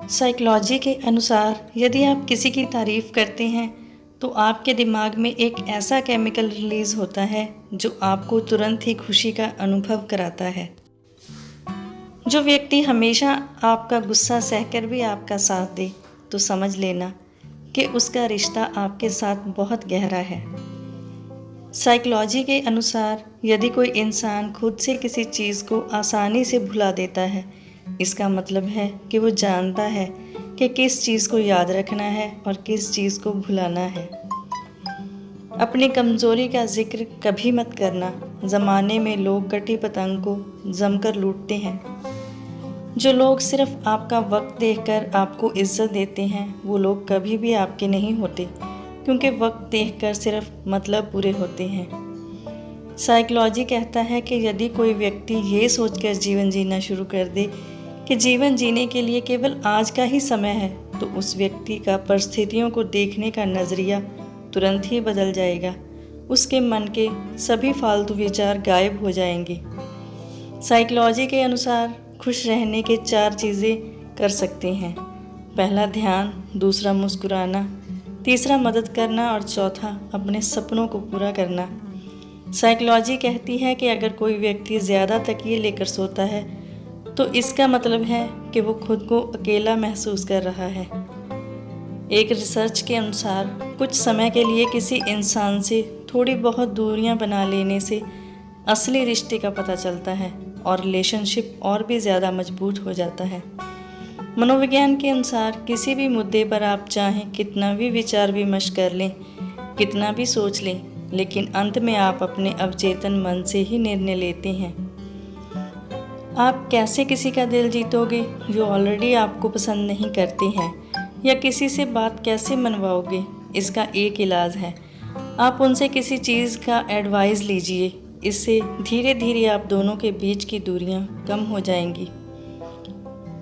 Psychology के अनुसार यदि आप किसी की तारीफ करते हैं तो आपके दिमाग में एक ऐसा केमिकल रिलीज होता है जो आपको तुरंत ही खुशी का अनुभव कराता है। जो व्यक्ति हमेशा आपका गुस्सा सहकर भी आपका साथ दे तो समझ लेना कि उसका रिश्ता आपके साथ बहुत गहरा है। साइकोलॉजी के अनुसार यदि कोई इंसान खुद से किसी चीज़ को आसानी से भुला देता है, इसका मतलब है कि वो जानता है कि किस चीज़ को याद रखना है और किस चीज़ को भुलाना है। अपनी कमज़ोरी का जिक्र कभी मत करना। ज़माने में लोग कटी पतंग को जमकर लूटते हैं। जो लोग सिर्फ आपका वक्त देखकर आपको इज्जत देते हैं वो लोग कभी भी आपके नहीं होते, क्योंकि वक्त देखकर सिर्फ मतलब पूरे होते हैं। साइकोलॉजी कहता है कि यदि कोई व्यक्ति ये सोचकर जीवन जीना शुरू कर दे कि जीवन जीने के लिए केवल आज का ही समय है, तो उस व्यक्ति का परिस्थितियों को देखने का नज़रिया तुरंत ही बदल जाएगा। उसके मन के सभी फालतू विचार गायब हो जाएंगे। साइकोलॉजी के अनुसार खुश रहने के 4 चीज़ें कर सकते हैं। पहला ध्यान, दूसरा मुस्कुराना, तीसरा मदद करना और चौथा अपने सपनों को पूरा करना। साइकोलॉजी कहती है कि अगर कोई व्यक्ति ज़्यादा तकिए लेकर सोता है तो इसका मतलब है कि वो खुद को अकेला महसूस कर रहा है। एक रिसर्च के अनुसार कुछ समय के लिए किसी इंसान से थोड़ी बहुत दूरियां बना लेने से असली रिश्ते का पता चलता है और रिलेशनशिप और भी ज़्यादा मजबूत हो जाता है। मनोविज्ञान के अनुसार किसी भी मुद्दे पर आप चाहें कितना भी विचार विमर्श कर लें, कितना भी सोच लें, लेकिन अंत में आप अपने अवचेतन मन से ही निर्णय लेते हैं। आप कैसे किसी का दिल जीतोगे जो ऑलरेडी आपको पसंद नहीं करते हैं, या किसी से बात कैसे मनवाओगे, इसका एक इलाज है। आप उनसे किसी चीज़ का एडवाइस लीजिए। इससे धीरे धीरे आप दोनों के बीच की दूरियां कम हो जाएंगी।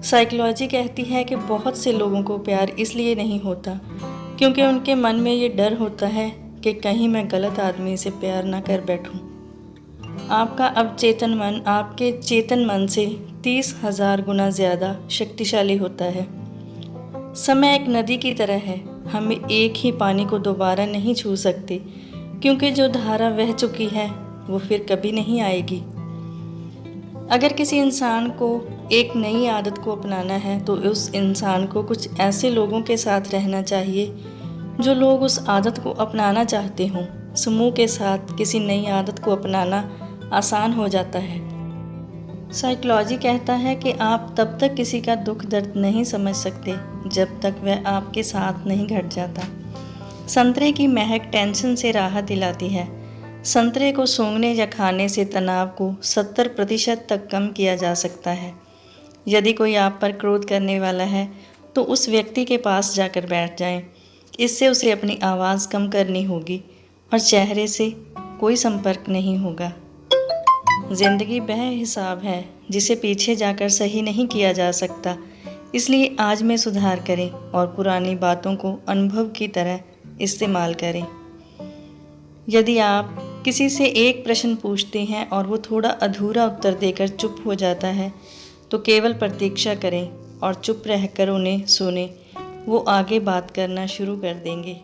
साइकोलॉजी कहती है कि बहुत से लोगों को प्यार इसलिए नहीं होता क्योंकि उनके मन में ये डर होता है कि कहीं मैं गलत आदमी से प्यार ना कर बैठूं। आपका अवचेतन मन आपके चेतन मन से 30,000 गुना ज़्यादा शक्तिशाली होता है। समय एक नदी की तरह है। हम एक ही पानी को दोबारा नहीं छू सकते, क्योंकि जो धारा बह चुकी है वो फिर कभी नहीं आएगी। अगर किसी इंसान को एक नई आदत को अपनाना है तो उस इंसान को कुछ ऐसे लोगों के साथ रहना चाहिए जो लोग उस आदत को अपनाना चाहते हों। समूह के साथ किसी नई आदत को अपनाना आसान हो जाता है। साइकोलॉजी कहता है कि आप तब तक किसी का दुख दर्द नहीं समझ सकते जब तक वह आपके साथ नहीं घट जाता। संतरे की महक टेंशन से राहत दिलाती है। संतरे को सूंघने या खाने से तनाव को 70% तक कम किया जा सकता है। यदि कोई आप पर क्रोध करने वाला है तो उस व्यक्ति के पास जाकर बैठ जाएं। इससे उसे अपनी आवाज़ कम करनी होगी और चेहरे से कोई संपर्क नहीं होगा। ज़िंदगी वह हिसाब है जिसे पीछे जाकर सही नहीं किया जा सकता, इसलिए आज में सुधार करें और पुरानी बातों को अनुभव की तरह इस्तेमाल करें। यदि आप किसी से एक प्रश्न पूछते हैं और वो थोड़ा अधूरा उत्तर देकर चुप हो जाता है तो केवल प्रतीक्षा करें और चुप रहकर उन्हें सुनें। वो आगे बात करना शुरू कर देंगे।